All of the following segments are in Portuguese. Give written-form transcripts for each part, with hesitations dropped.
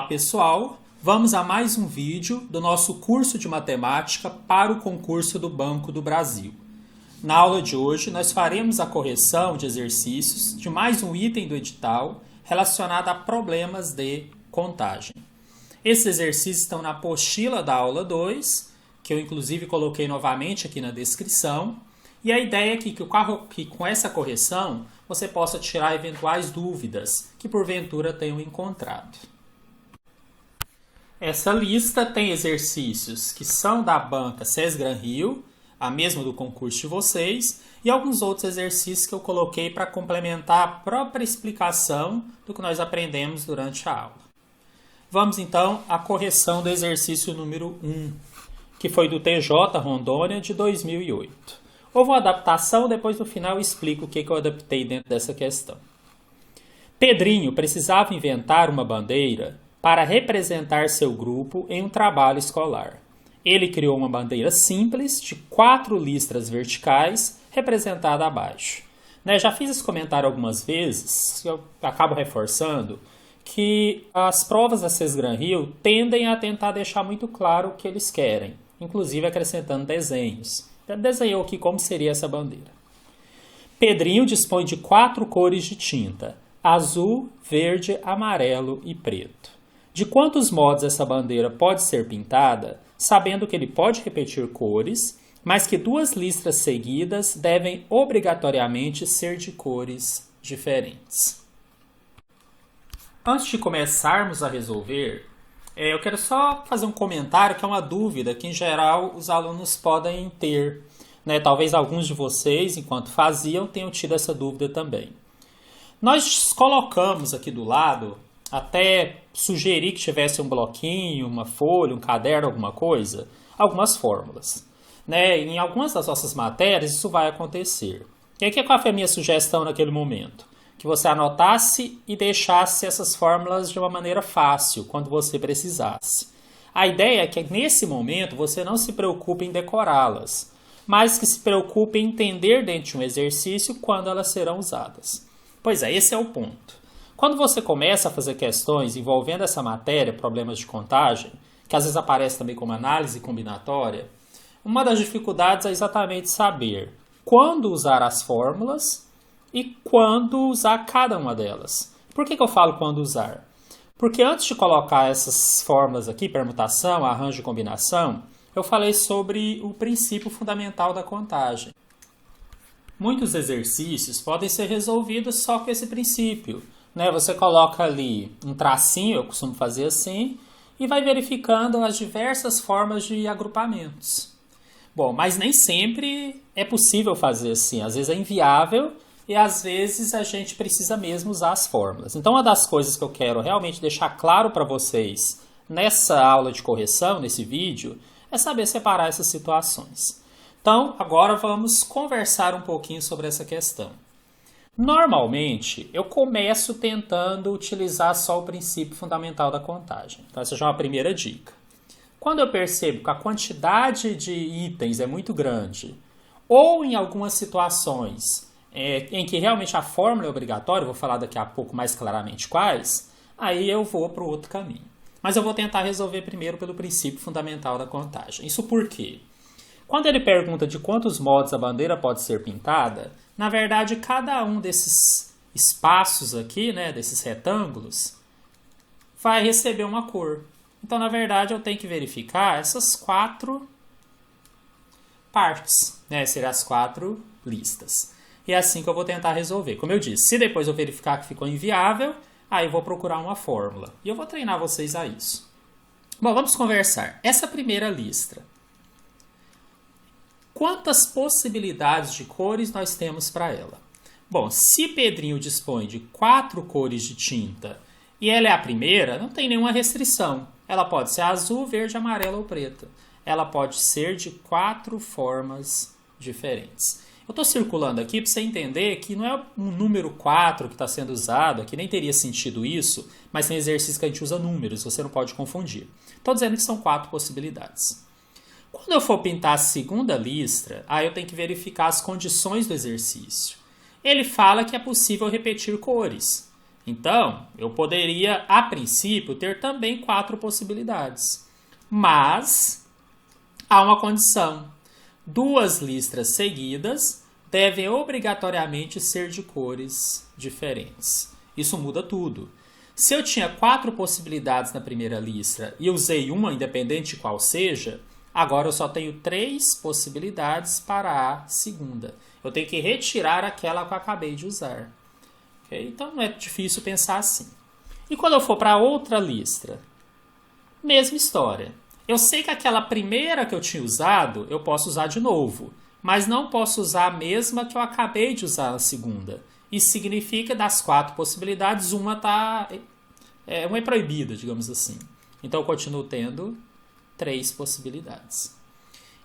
pessoal, vamos a mais um vídeo do nosso curso de matemática para o concurso do Banco do Brasil. Na aula de hoje nós faremos a correção de exercícios de mais um item do edital relacionado a problemas de contagem. Esses exercícios estão na apostila da aula 2, que eu inclusive coloquei novamente aqui na descrição, e a ideia é que com essa correção você possa tirar eventuais dúvidas que porventura tenham encontrado. Essa lista tem exercícios que são da banca SESGranRio, a mesma do concurso de vocês, e alguns outros exercícios que eu coloquei para complementar a própria explicação do que nós aprendemos durante a aula. Vamos então à correção do exercício número 1, que foi do TJ Rondônia de 2008. Houve uma adaptação, depois no final eu explico o que eu adaptei dentro dessa questão. Pedrinho precisava inventar uma bandeira para representar seu grupo em um trabalho escolar. Ele criou uma bandeira simples de 4 listras verticais representada abaixo. Já fiz esse comentário algumas vezes, eu acabo reforçando, que as provas da SESGranRio tendem a tentar deixar muito claro o que eles querem, inclusive acrescentando desenhos. Já desenhou aqui como seria essa bandeira. Pedrinho dispõe de 4 cores de tinta: azul, verde, amarelo e preto. De quantos modos essa bandeira pode ser pintada, sabendo que ele pode repetir cores, mas que 2 listras seguidas devem obrigatoriamente ser de cores diferentes. Antes de começarmos a resolver, eu quero só fazer um comentário que é uma dúvida que, em geral, os alunos podem ter. Talvez alguns de vocês, enquanto faziam, tenham tido essa dúvida também. Nós colocamos aqui do lado, até sugeri que tivesse um bloquinho, uma folha, um caderno, alguma coisa, algumas fórmulas. Em algumas das nossas matérias isso vai acontecer. E aí, qual foi a minha sugestão naquele momento? Que você anotasse e deixasse essas fórmulas de uma maneira fácil, quando você precisasse. A ideia é que nesse momento você não se preocupe em decorá-las, mas que se preocupe em entender dentro de um exercício quando elas serão usadas. Pois é, esse é o ponto. Quando você começa a fazer questões envolvendo essa matéria, problemas de contagem, que às vezes aparece também como análise combinatória, uma das dificuldades é exatamente saber quando usar as fórmulas e quando usar cada uma delas. Por que eu falo quando usar? Porque antes de colocar essas fórmulas aqui, permutação, arranjo e combinação, eu falei sobre o princípio fundamental da contagem. Muitos exercícios podem ser resolvidos só com esse princípio. Você coloca ali um tracinho, eu costumo fazer assim, e vai verificando as diversas formas de agrupamentos. Bom, mas nem sempre é possível fazer assim, às vezes é inviável, e às vezes a gente precisa mesmo usar as fórmulas. Então, uma das coisas que eu quero realmente deixar claro para vocês nessa aula de correção, nesse vídeo, é saber separar essas situações. Então, agora vamos conversar um pouquinho sobre essa questão. Normalmente, eu começo tentando utilizar só o princípio fundamental da contagem. Então, essa já é uma primeira dica. Quando eu percebo que a quantidade de itens é muito grande, ou em algumas situações em que realmente a fórmula é obrigatória, vou falar daqui a pouco mais claramente quais, aí eu vou para o outro caminho. Mas eu vou tentar resolver primeiro pelo princípio fundamental da contagem. Isso por quê? Quando ele pergunta de quantos modos a bandeira pode ser pintada, na verdade cada um desses espaços aqui, desses retângulos, vai receber uma cor. Então, na verdade, eu tenho que verificar essas 4 partes, seriam as 4 listas. E é assim que eu vou tentar resolver. Como eu disse, se depois eu verificar que ficou inviável, aí eu vou procurar uma fórmula. E eu vou treinar vocês a isso. Bom, vamos conversar. Essa primeira lista. Quantas possibilidades de cores nós temos para ela? Bom, se Pedrinho dispõe de 4 cores de tinta e ela é a primeira, não tem nenhuma restrição. Ela pode ser azul, verde, amarela ou preta. Ela pode ser de 4 formas diferentes. Eu estou circulando aqui para você entender que não é um número 4 que está sendo usado, aqui nem teria sentido isso, mas tem exercício que a gente usa números, você não pode confundir. Estou dizendo que são 4 possibilidades. Quando eu for pintar a segunda listra, aí eu tenho que verificar as condições do exercício. Ele fala que é possível repetir cores. Então, eu poderia, a princípio, ter também 4 possibilidades. Mas há uma condição. 2 listras seguidas devem obrigatoriamente ser de cores diferentes. Isso muda tudo. Se eu tinha 4 possibilidades na primeira lista e usei uma, independente de qual seja, agora eu só tenho 3 possibilidades para a segunda. Eu tenho que retirar aquela que eu acabei de usar. Okay? Então não é difícil pensar assim. E quando eu for para outra lista, mesma história. Eu sei que aquela primeira que eu tinha usado, eu posso usar de novo. Mas não posso usar a mesma que eu acabei de usar na segunda. Isso significa que das 4 possibilidades, uma é proibida, digamos assim. Então eu continuo tendo 3 possibilidades.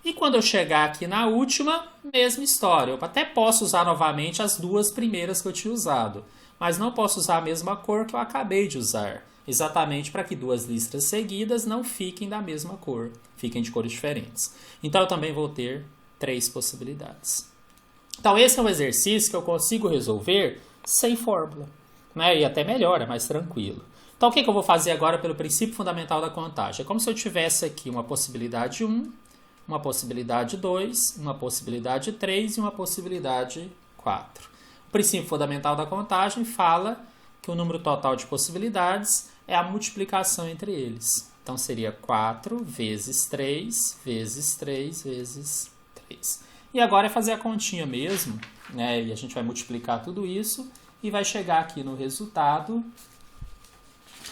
E quando eu chegar aqui na última, mesma história. Eu até posso usar novamente as 2 primeiras que eu tinha usado. Mas não posso usar a mesma cor que eu acabei de usar. Exatamente para que 2 listras seguidas não fiquem da mesma cor. Fiquem de cores diferentes. Então eu também vou ter 3 possibilidades. Então esse é um exercício que eu consigo resolver sem fórmula. Né? E até melhor, é mais tranquilo. Então o que eu vou fazer agora pelo princípio fundamental da contagem? É como se eu tivesse aqui uma possibilidade 1, uma possibilidade 2, uma possibilidade 3 e uma possibilidade 4. O princípio fundamental da contagem fala que o número total de possibilidades é a multiplicação entre eles. Então seria 4 vezes 3 vezes 3 vezes 3. E agora é fazer a continha mesmo, né? E a gente vai multiplicar tudo isso e vai chegar aqui no resultado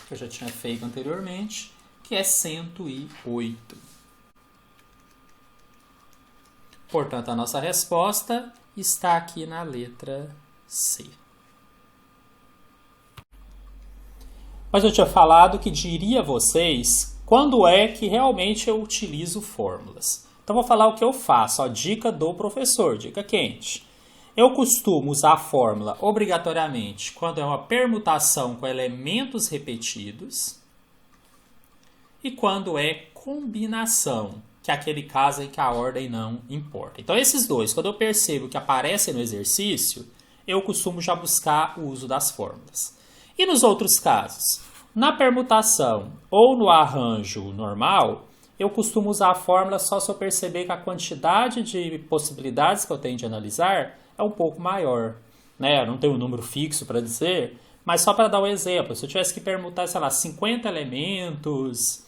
que eu já tinha feito anteriormente, que é 108. Portanto, a nossa resposta está aqui na letra C. Mas eu tinha falado que diria a vocês quando é que realmente eu utilizo fórmulas. Então, vou falar o que eu faço. Ó, dica do professor, dica quente. Eu costumo usar a fórmula obrigatoriamente quando é uma permutação com elementos repetidos e quando é combinação, que é aquele caso em que a ordem não importa. Então, esses dois, quando eu percebo que aparecem no exercício, eu costumo já buscar o uso das fórmulas. E nos outros casos? Na permutação ou no arranjo normal, eu costumo usar a fórmula só se eu perceber que a quantidade de possibilidades que eu tenho de analisar é um pouco maior. Né? Eu não tenho um número fixo para dizer, mas só para dar um exemplo. Se eu tivesse que permutar, sei lá, 50 elementos,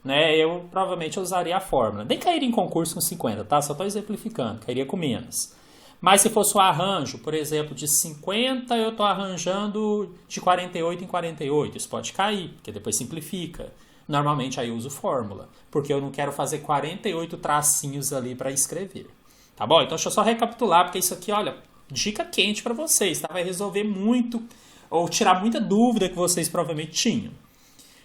né, eu provavelmente usaria a fórmula. Nem cairia em concurso com 50, tá? Só estou exemplificando, cairia com menos. Mas se fosse um arranjo, por exemplo, de 50, eu estou arranjando de 48 em 48. Isso pode cair, porque depois simplifica. Normalmente aí eu uso fórmula, porque eu não quero fazer 48 tracinhos ali para escrever. Tá bom? Então deixa eu só recapitular, porque isso aqui, olha, dica quente para vocês, tá? Vai resolver muito, ou tirar muita dúvida que vocês provavelmente tinham.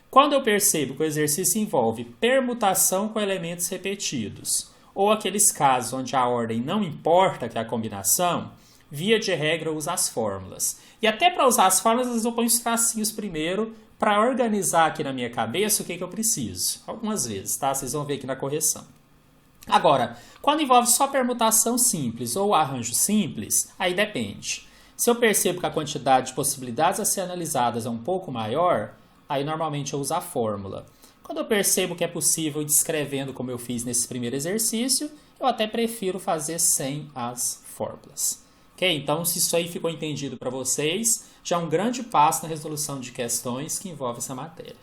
Quando eu percebo que o exercício envolve permutação com elementos repetidos, ou aqueles casos onde a ordem não importa, que é a combinação, via de regra eu uso as fórmulas. E até para usar as fórmulas, às vezes eu ponho os tracinhos primeiro para organizar aqui na minha cabeça o que eu preciso. Algumas vezes, tá? Vocês vão ver aqui na correção. Agora, quando envolve só permutação simples ou arranjo simples, aí depende. Se eu percebo que a quantidade de possibilidades a ser analisadas é um pouco maior, aí normalmente eu uso a fórmula. Quando eu percebo que é possível ir descrevendo como eu fiz nesse primeiro exercício, eu até prefiro fazer sem as fórmulas. Ok? Então, se isso aí ficou entendido para vocês, já é um grande passo na resolução de questões que envolvem essa matéria.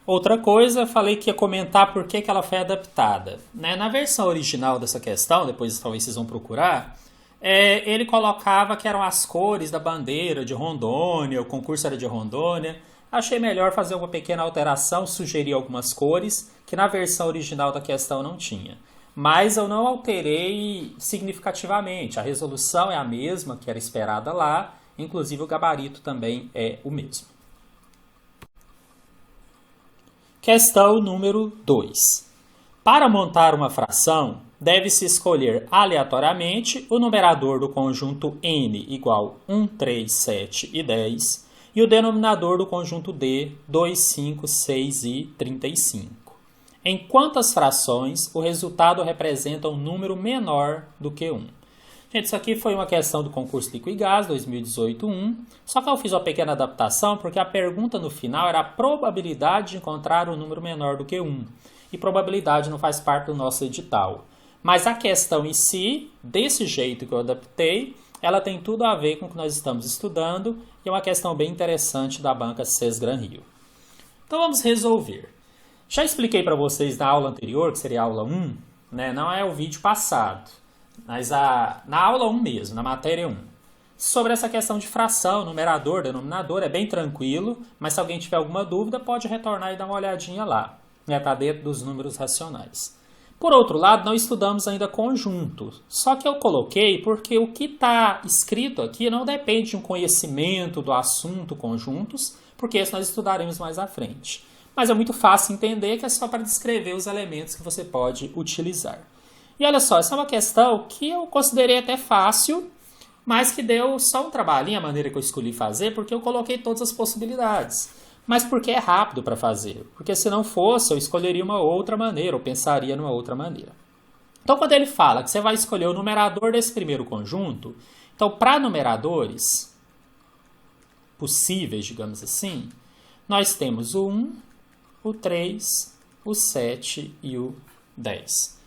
Outra coisa, falei que ia comentar por que ela foi adaptada. Né? Na versão original dessa questão, depois talvez vocês vão procurar, ele colocava que eram as cores da bandeira de Rondônia, o concurso era de Rondônia. Achei melhor fazer uma pequena alteração, sugerir algumas cores, que na versão original da questão não tinha. Mas eu não alterei significativamente. A resolução é a mesma que era esperada lá, inclusive o gabarito também é o mesmo. Questão número 2. Para montar uma fração, deve-se escolher aleatoriamente o numerador do conjunto n igual 1, 3, 7 e 10 e o denominador do conjunto d, 2, 5, 6 e 35. Em quantas frações o resultado representa um número menor do que 1? Gente, isso aqui foi uma questão do concurso Líquido e Gás 2018-1, só que eu fiz uma pequena adaptação porque a pergunta no final era a probabilidade de encontrar um número menor do que 1. E probabilidade não faz parte do nosso edital. Mas a questão em si, desse jeito que eu adaptei, ela tem tudo a ver com o que nós estamos estudando e é uma questão bem interessante da banca CES Gran Rio. Então vamos resolver. Já expliquei para vocês na aula anterior, que seria a aula 1, né? Não é o vídeo passado, mas na aula 1 mesmo, na matéria 1. Sobre essa questão de fração, numerador, denominador, é bem tranquilo, mas se alguém tiver alguma dúvida, pode retornar e dar uma olhadinha lá. Está dentro dos números racionais. Por outro lado, não estudamos ainda conjunto. Só que eu coloquei porque o que está escrito aqui não depende de um conhecimento do assunto conjuntos, porque isso nós estudaremos mais à frente. Mas é muito fácil entender que é só para descrever os elementos que você pode utilizar. E olha só, essa é uma questão que eu considerei até fácil, mas que deu só um trabalhinho a maneira que eu escolhi fazer, porque eu coloquei todas as possibilidades. Mas porque é rápido para fazer. Porque se não fosse, eu escolheria uma outra maneira, ou pensaria numa outra maneira. Então, quando ele fala que você vai escolher o numerador desse primeiro conjunto, então, para numeradores possíveis, digamos assim, nós temos o 1, o 3, o 7 e o 10.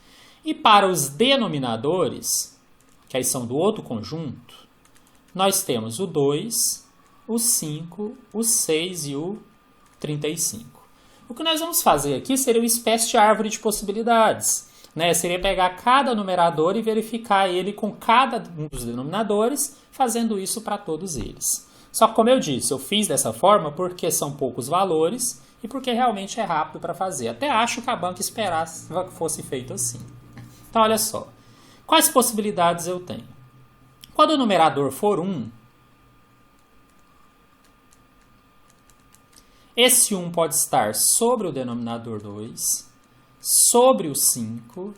E para os denominadores, que aí são do outro conjunto, nós temos o 2, o 5, o 6 e o 35. O que nós vamos fazer aqui seria uma espécie de árvore de possibilidades. Né? Seria pegar cada numerador e verificar ele com cada um dos denominadores, fazendo isso para todos eles. Só que, como eu disse, eu fiz dessa forma porque são poucos valores e porque realmente é rápido para fazer. Até acho que a banca esperasse que fosse feito assim. Então, olha só. Quais possibilidades eu tenho? Quando o numerador for 1, esse 1 pode estar sobre o denominador 2, sobre o 5,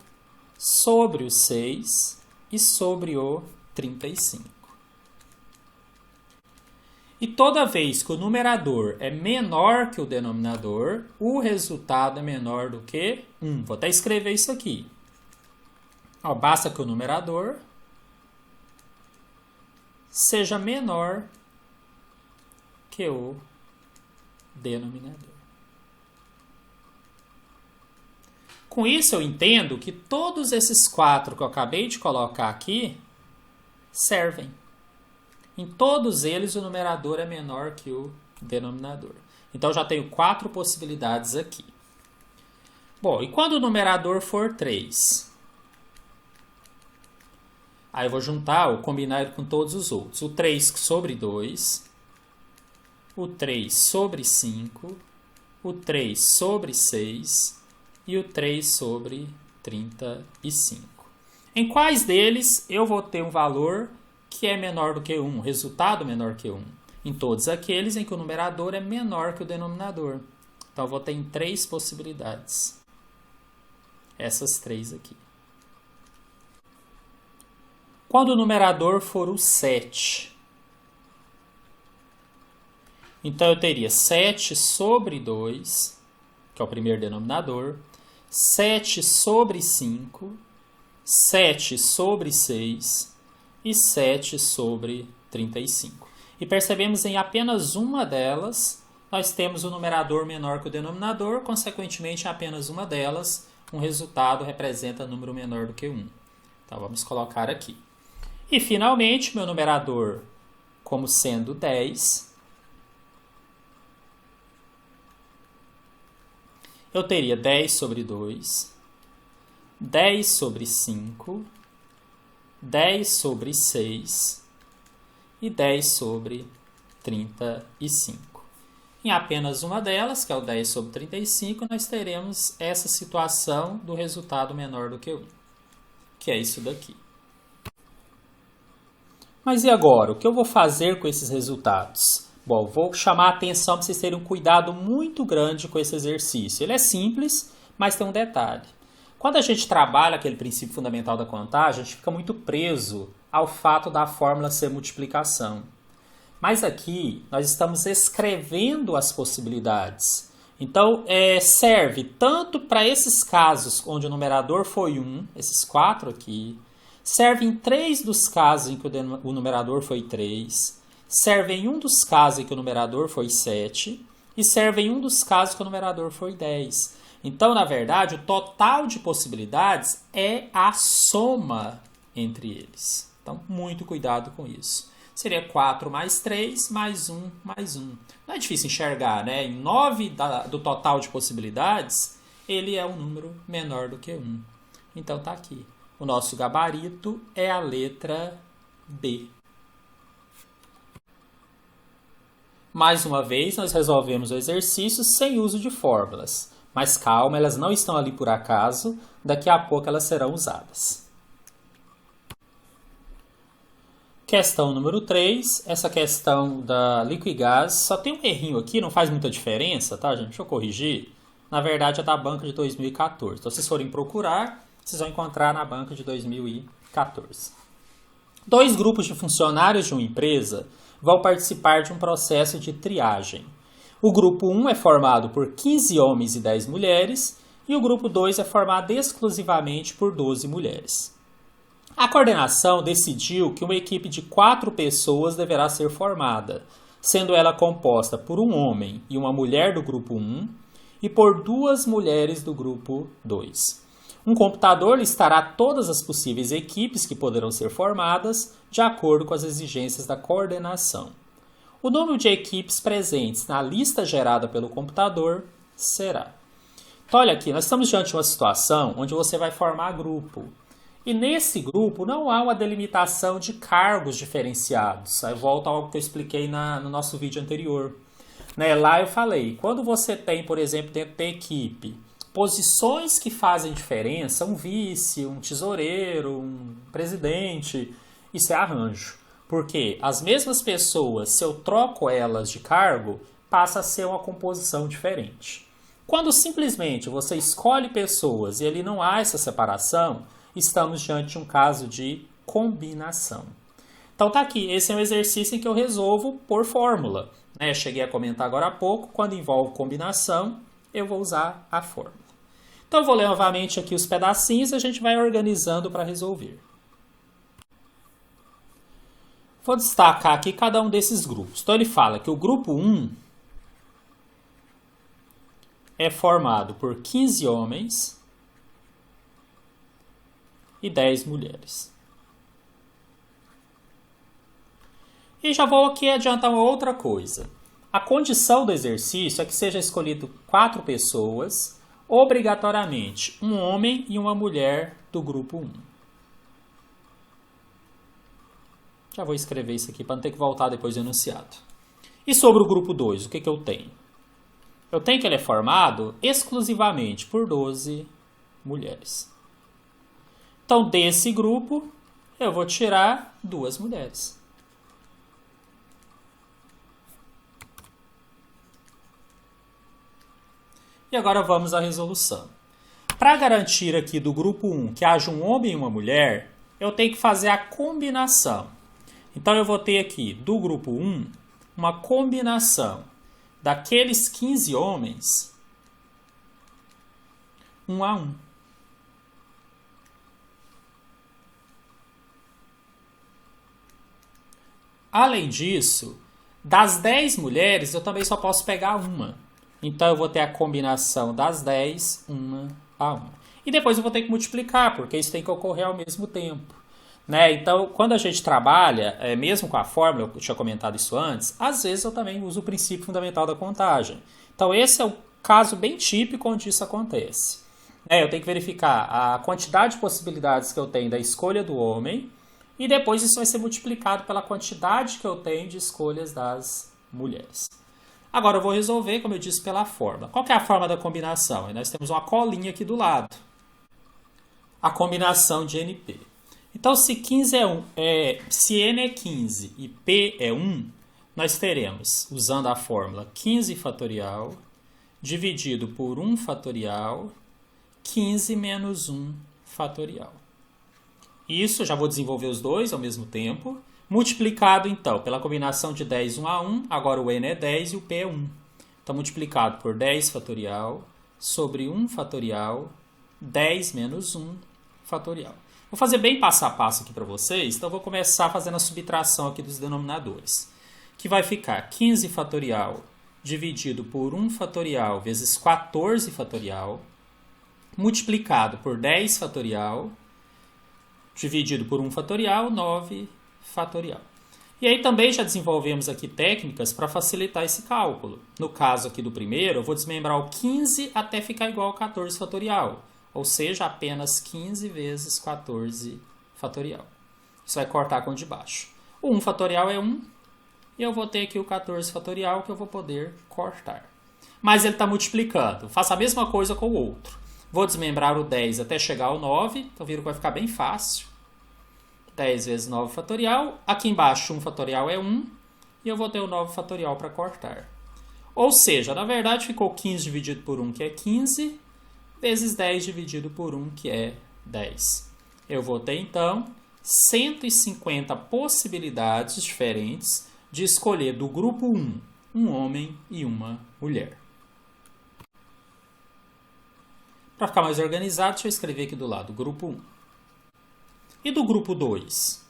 sobre o 6 e sobre o 35. E toda vez que o numerador é menor que o denominador, o resultado é menor do que 1. Vou até escrever isso aqui. Ó, basta que o numerador seja menor que o denominador. Com isso eu entendo que todos esses 4 que eu acabei de colocar aqui servem. Em todos eles o numerador é menor que o denominador. Então eu já tenho 4 possibilidades aqui. Bom, e quando o numerador for 3? Aí eu vou juntar ou combinar ele com todos os outros. O 3 sobre 2, o 3 sobre 5, o 3 sobre 6 e o 3 sobre 35. Em quais deles eu vou ter um valor que é menor do que 1, resultado menor que 1? Em todos aqueles em que o numerador é menor que o denominador. Então eu vou ter em 3 possibilidades. Essas 3 aqui. Quando o numerador for o 7, então eu teria 7 sobre 2, que é o primeiro denominador, 7 sobre 5, 7 sobre 6 e 7 sobre 35. E percebemos em apenas uma delas, nós temos o numerador menor que o denominador, consequentemente em apenas uma delas, um resultado representa número menor do que 1. Então vamos colocar aqui. E finalmente, meu numerador como sendo 10, eu teria 10 sobre 2, 10 sobre 5, 10 sobre 6 e 10 sobre 35. Em apenas uma delas, que é o 10 sobre 35, nós teremos essa situação do resultado menor do que 1, que é isso daqui. Mas e agora? O que eu vou fazer com esses resultados? Bom, vou chamar a atenção para vocês terem um cuidado muito grande com esse exercício. Ele é simples, mas tem um detalhe. Quando a gente trabalha aquele princípio fundamental da contagem, a gente fica muito preso ao fato da fórmula ser multiplicação. Mas aqui nós estamos escrevendo as possibilidades. Então, serve tanto para esses casos onde o numerador foi 1, esses 4 aqui, serve em 3 dos casos em que o numerador foi 3, serve em um dos casos em que o numerador foi 7 e serve em um dos casos que o numerador foi 10. Então, na verdade, o total de possibilidades é a soma entre eles. Então, muito cuidado com isso. Seria 4 mais 3 mais 1 mais 1. Não é difícil enxergar, né? Em 9 do total de possibilidades, ele é um número menor do que 1. Então, está aqui. O nosso gabarito é a letra B. Mais uma vez, nós resolvemos o exercício sem uso de fórmulas. Mas calma, elas não estão ali por acaso. Daqui a pouco elas serão usadas. Questão número 3. Essa questão da Liquigás. Só tem um errinho aqui, não faz muita diferença, tá, gente? Deixa eu corrigir. Na verdade, é da banca de 2014. Então, se vocês forem procurar, vocês vão encontrar na banca de 2014. 2 grupos de funcionários de uma empresa vão participar de um processo de triagem. O grupo 1 é formado por 15 homens e 10 mulheres e o grupo 2 é formado exclusivamente por 12 mulheres. A coordenação decidiu que uma equipe de 4 pessoas deverá ser formada, sendo ela composta por um homem e uma mulher do grupo 1 e por 2 mulheres do grupo 2. Um computador listará todas as possíveis equipes que poderão ser formadas de acordo com as exigências da coordenação. O número de equipes presentes na lista gerada pelo computador será. Então, olha aqui, nós estamos diante de uma situação onde você vai formar grupo. E nesse grupo não há uma delimitação de cargos diferenciados. Aí volta ao que eu expliquei no nosso vídeo anterior. Lá eu falei, quando você tem, por exemplo, dentro da equipe, posições que fazem diferença, um vice, um tesoureiro, um presidente, isso é arranjo. Porque as mesmas pessoas, se eu troco elas de cargo, passa a ser uma composição diferente. Quando simplesmente você escolhe pessoas e ali não há essa separação, estamos diante de um caso de combinação. Então tá aqui, esse é um exercício em que eu resolvo por fórmula. Cheguei a comentar agora há pouco, quando envolve combinação, eu vou usar a fórmula. Então eu vou ler novamente aqui os pedacinhos e a gente vai organizando para resolver. Vou destacar aqui cada um desses grupos. Então ele fala que o grupo 1 é formado por 15 homens e 10 mulheres. E já vou aqui adiantar uma outra coisa. A condição do exercício é que seja escolhido 4 pessoas, obrigatoriamente um homem e uma mulher do grupo 1. Já vou escrever isso aqui para não ter que voltar depois do enunciado. E sobre o grupo 2, o que eu tenho? Eu tenho que ele é formado exclusivamente por 12 mulheres. Então, desse grupo, eu vou tirar 2 mulheres. E agora vamos à resolução. Para garantir aqui do grupo 1 que haja um homem e uma mulher, eu tenho que fazer a combinação. Então, eu vou ter aqui, do grupo 1, uma combinação daqueles 15 homens, 1 a 1. Além disso, das 10 mulheres, eu também só posso pegar uma. Então, eu vou ter a combinação das 10, 1 a 1. E depois eu vou ter que multiplicar, porque isso tem que ocorrer ao mesmo tempo. Então, quando a gente trabalha, mesmo com a fórmula, eu tinha comentado isso antes, às vezes eu também uso o princípio fundamental da contagem. Então, esse é o caso bem típico onde isso acontece. Eu tenho que verificar a quantidade de possibilidades que eu tenho da escolha do homem e depois isso vai ser multiplicado pela quantidade que eu tenho de escolhas das mulheres. Agora eu vou resolver, como eu disse, pela fórmula. Qual que é a forma da combinação? Nós temos uma colinha aqui do lado. A combinação de NP. Então, se 15 se N é 15 e P é 1, nós teremos, usando a fórmula 15 fatorial, dividido por 1 fatorial, 15 menos 1 fatorial. Isso, já vou desenvolver os dois ao mesmo tempo. Multiplicado, então, pela combinação de 10, 1 a 1, agora o N é 10 e o P é 1. Então, multiplicado por 10 fatorial sobre 1 fatorial, 10 menos 1 fatorial. Vou fazer bem passo a passo aqui para vocês, então vou começar fazendo a subtração aqui dos denominadores. Que vai ficar 15 fatorial dividido por 1 fatorial vezes 14 fatorial, multiplicado por 10 fatorial, dividido por 1 fatorial, 9 fatorial. E aí também já desenvolvemos aqui técnicas para facilitar esse cálculo. No caso aqui do primeiro, eu vou desmembrar o 15 até ficar igual ao 14 fatorial. Ou seja, apenas 15 vezes 14 fatorial. Isso vai cortar com o de baixo. O 1 fatorial é 1. E eu vou ter aqui o 14 fatorial que eu vou poder cortar. Mas ele está multiplicando. Faça a mesma coisa com o outro. Vou desmembrar o 10 até chegar ao 9. Então viram que vai ficar bem fácil. 10 vezes 9 fatorial. Aqui embaixo 1 fatorial é 1. E eu vou ter o 9 fatorial para cortar. Ou seja, na verdade ficou 15 dividido por 1, que é 15, vezes 10 dividido por 1, que é 10. Eu vou ter, então, 150 possibilidades diferentes de escolher do grupo 1, um homem e uma mulher. Para ficar mais organizado, deixa eu escrever aqui do lado, grupo 1. E do grupo 2?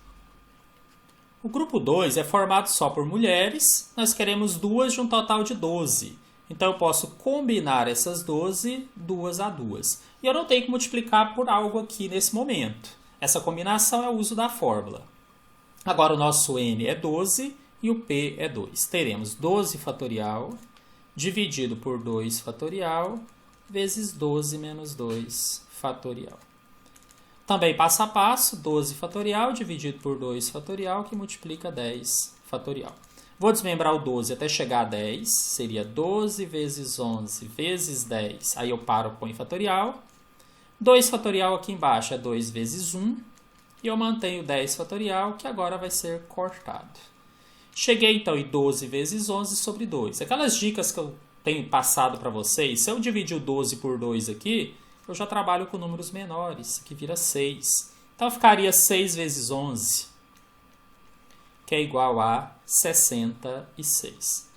O grupo 2 é formado só por mulheres, nós queremos duas de um total de 12. Então eu posso combinar essas 12, duas a duas. E eu não tenho que multiplicar por algo aqui nesse momento. Essa combinação é o uso da fórmula. Agora o nosso n é 12 e o p é 2. Teremos 12 fatorial dividido por 2 fatorial vezes 12 menos 2 fatorial. Também passo a passo, 12 fatorial dividido por 2 fatorial, que multiplica 10 fatorial. Vou desmembrar o 12 até chegar a 10, seria 12 vezes 11 vezes 10, aí eu paro com o fatorial. 2 fatorial aqui embaixo é 2 vezes 1, e eu mantenho 10 fatorial, que agora vai ser cortado. Cheguei então em 12 vezes 11 sobre 2. Aquelas dicas que eu tenho passado para vocês, se eu dividir o 12 por 2 aqui, eu já trabalho com números menores, que vira 6. Então ficaria 6 vezes 11, que é igual a 66.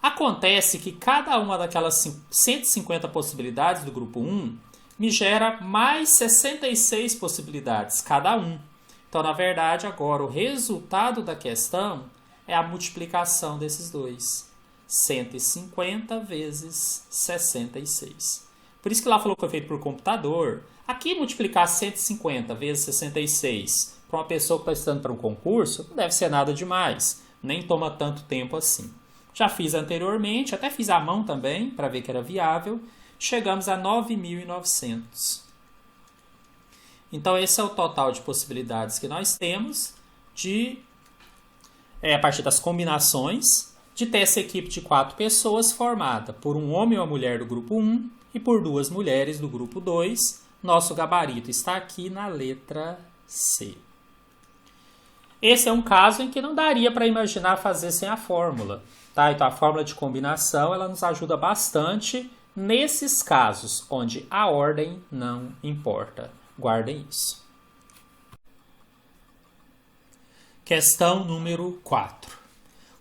Acontece que cada uma daquelas 150 possibilidades do grupo 1 me gera mais 66 possibilidades cada um. Então, na verdade, agora o resultado da questão é a multiplicação desses dois. 150 vezes 66. Por isso que lá falou que foi feito por computador. Aqui, multiplicar 150 vezes 66 para uma pessoa que está estudando para um concurso não deve ser nada demais. Nem toma tanto tempo assim. Já fiz anteriormente, até fiz à mão também, para ver que era viável. Chegamos a 9.900. Então, esse é o total de possibilidades que nós temos a partir das combinações, de ter essa equipe de 4 pessoas formada por um homem ou uma mulher do grupo 1 e por 2 mulheres do grupo 2. Nosso gabarito está aqui na letra C. Esse é um caso em que não daria para imaginar fazer sem a fórmula. Tá? Então, a fórmula de combinação ela nos ajuda bastante nesses casos onde a ordem não importa. Guardem isso. Questão número 4.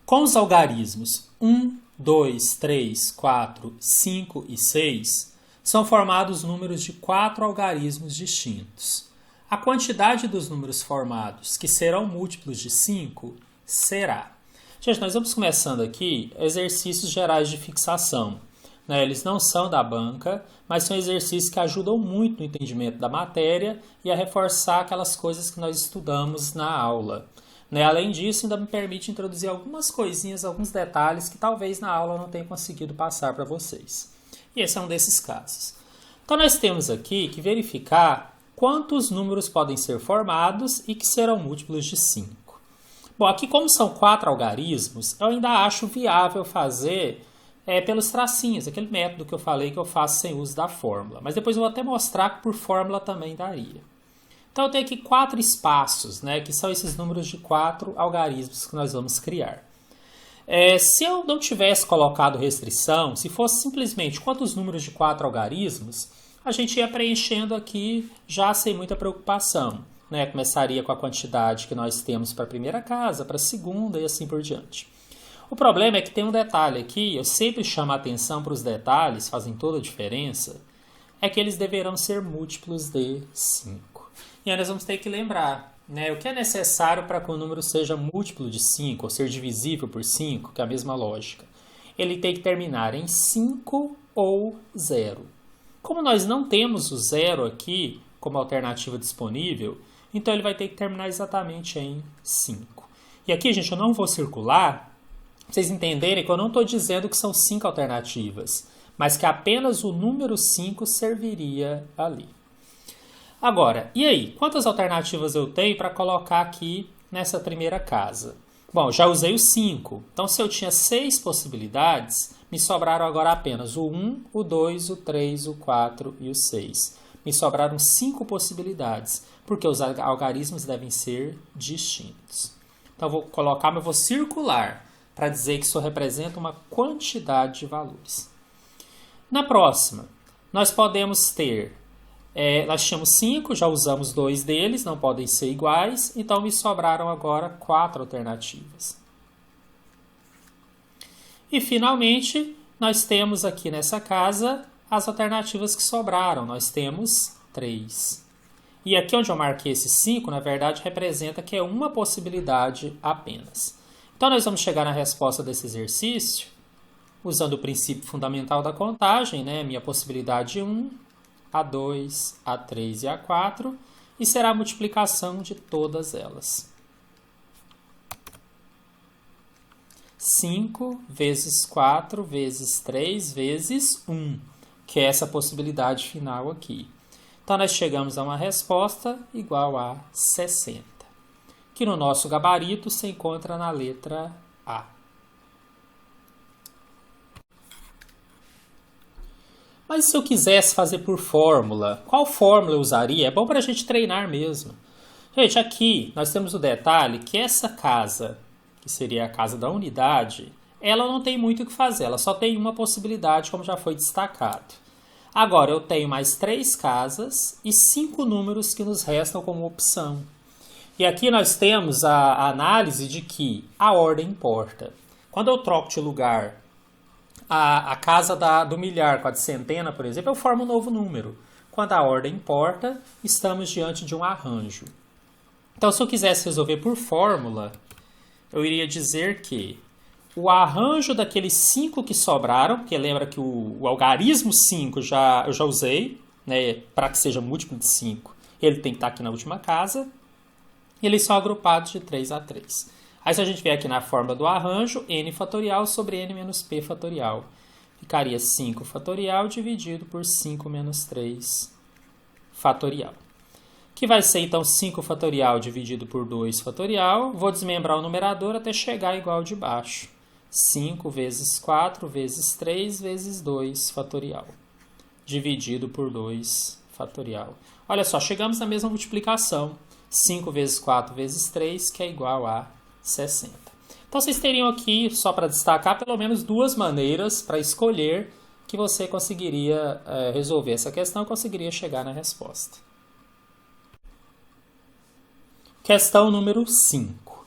Com os algarismos 1, 2, 3, 4, 5 e 6, são formados números de 4 algarismos distintos. A quantidade dos números formados, que serão múltiplos de 5, será... Gente, nós vamos começando aqui exercícios gerais de fixação. Eles não são da banca, mas são exercícios que ajudam muito no entendimento da matéria e a reforçar aquelas coisas que nós estudamos na aula. Além disso, ainda me permite introduzir algumas coisinhas, alguns detalhes que talvez na aula eu não tenha conseguido passar para vocês. E esse é um desses casos. Então, nós temos aqui que verificar quantos números podem ser formados e que serão múltiplos de 5. Bom, aqui como são 4 algarismos, eu ainda acho viável fazer pelos tracinhos, aquele método que eu falei que eu faço sem uso da fórmula. Mas depois eu vou até mostrar que por fórmula também daria. Então eu tenho aqui 4 espaços, que são esses números de 4 algarismos que nós vamos criar. Se eu não tivesse colocado restrição, se fosse simplesmente quantos números de 4 algarismos, a gente ia preenchendo aqui já sem muita preocupação. Começaria com a quantidade que nós temos para a primeira casa, para a segunda e assim por diante. O problema é que tem um detalhe aqui, eu sempre chamo a atenção para os detalhes, fazem toda a diferença, é que eles deverão ser múltiplos de 5. E aí nós vamos ter que lembrar, né, o que é necessário para que o número seja múltiplo de 5, ou ser divisível por 5, que é a mesma lógica. Ele tem que terminar em 5 ou 0. Como nós não temos o 0 aqui como alternativa disponível, então ele vai ter que terminar exatamente em 5. E aqui, gente, eu não vou circular, pra vocês entenderem que eu não estou dizendo que são 5 alternativas, mas que apenas o número 5 serviria ali. Agora, e aí? Quantas alternativas eu tenho para colocar aqui nessa primeira casa? Bom, já usei o 5. Então, se eu tinha 6 possibilidades, me sobraram agora apenas o 1, o 2, o 3, o 4 e o 6. Me sobraram 5 possibilidades, porque os algarismos devem ser distintos. Então, eu vou colocar, mas eu vou circular para dizer que isso representa uma quantidade de valores. Na próxima, nós podemos ter, nós tínhamos 5, já usamos 2 deles, não podem ser iguais, então me sobraram agora 4 alternativas. E finalmente, nós temos aqui nessa casa as alternativas que sobraram, nós temos 3. E aqui onde eu marquei esse 5, na verdade, representa que é uma possibilidade apenas. Então, nós vamos chegar na resposta desse exercício usando o princípio fundamental da contagem, né? Minha possibilidade 1, A2, A3 e A4, e será a multiplicação de todas elas. 5 vezes 4 vezes 3 vezes 1, que é essa possibilidade final aqui. Então, nós chegamos a uma resposta igual a 60, que no nosso gabarito se encontra na letra A. Mas se eu quisesse fazer por fórmula, qual fórmula eu usaria? É bom para a gente treinar mesmo. Gente, aqui nós temos o detalhe que essa casa, que seria a casa da unidade, ela não tem muito o que fazer, ela só tem uma possibilidade, como já foi destacado. Agora, eu tenho mais 3 casas e 5 números que nos restam como opção. E aqui nós temos a análise de que a ordem importa. Quando eu troco de lugar a casa do milhar com a de centena, por exemplo, eu formo um novo número. Quando a ordem importa, estamos diante de um arranjo. Então, se eu quisesse resolver por fórmula, eu iria dizer que o arranjo daqueles 5 que sobraram, porque lembra que o algarismo 5 eu já usei, né, para que seja múltiplo de 5, ele tem que estar aqui na última casa, e eles são agrupados de 3 a 3. Aí se a gente vier aqui na fórmula do arranjo, n fatorial sobre n menos p fatorial. Ficaria 5 fatorial dividido por 5 menos 3 fatorial. Que vai ser então 5 fatorial dividido por 2 fatorial. Vou desmembrar o numerador até chegar igual de baixo. 5 vezes 4 vezes 3 vezes 2 fatorial. Dividido por 2 fatorial. Olha só, chegamos na mesma multiplicação. 5 vezes 4 vezes 3, que é igual a 60. Então, vocês teriam aqui, só para destacar, pelo menos 2 maneiras para escolher que você conseguiria resolver essa questão e conseguiria chegar na resposta. Questão número 5.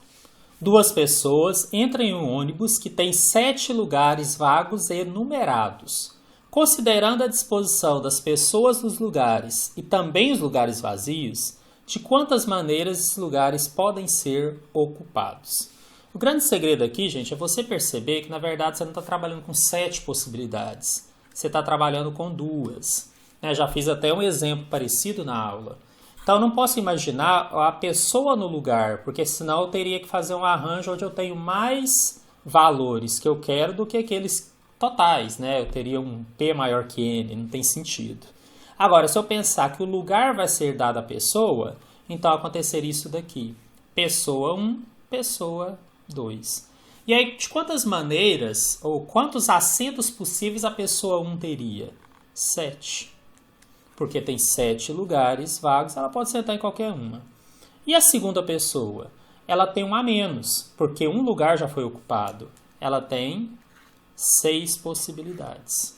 2 pessoas entram em um ônibus que tem 7 lugares vagos e numerados. Considerando a disposição das pessoas nos lugares e também os lugares vazios, de quantas maneiras esses lugares podem ser ocupados? O grande segredo aqui, gente, é você perceber que, na verdade, você não está trabalhando com 7 possibilidades. Você está trabalhando com 2. Já fiz até um exemplo parecido na aula. Então, eu não posso imaginar a pessoa no lugar, porque senão eu teria que fazer um arranjo onde eu tenho mais valores que eu quero do que aqueles totais, né? Eu teria um P maior que N, não tem sentido. Agora, se eu pensar que o lugar vai ser dado à pessoa, então aconteceria isso daqui. Pessoa 1, pessoa 2. E aí, de quantas maneiras, ou quantos assentos possíveis a pessoa 1 teria? 7. Porque tem 7 lugares vagos, ela pode sentar em qualquer uma. E a segunda pessoa? Ela tem um a menos, porque um lugar já foi ocupado. Ela tem 6 possibilidades.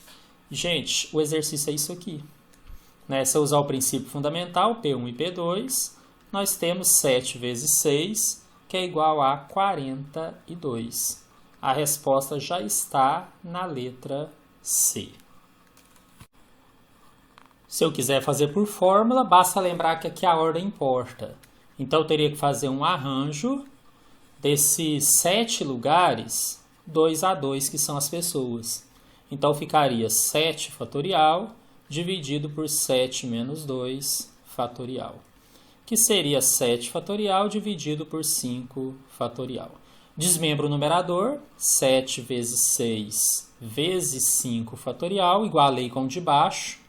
Gente, o exercício é isso aqui. Se eu usar o princípio fundamental, P1 e P2, nós temos 7 vezes 6, que é igual a 42. A resposta já está na letra C. Se eu quiser fazer por fórmula, basta lembrar que aqui a ordem importa. Então, eu teria que fazer um arranjo desses 7 lugares, 2 a 2, que são as pessoas. Então, ficaria 7 fatorial dividido por 7 menos 2 fatorial, que seria 7 fatorial dividido por 5 fatorial. Desmembro o numerador, 7 vezes 6 vezes 5 fatorial, igualei com o de baixo,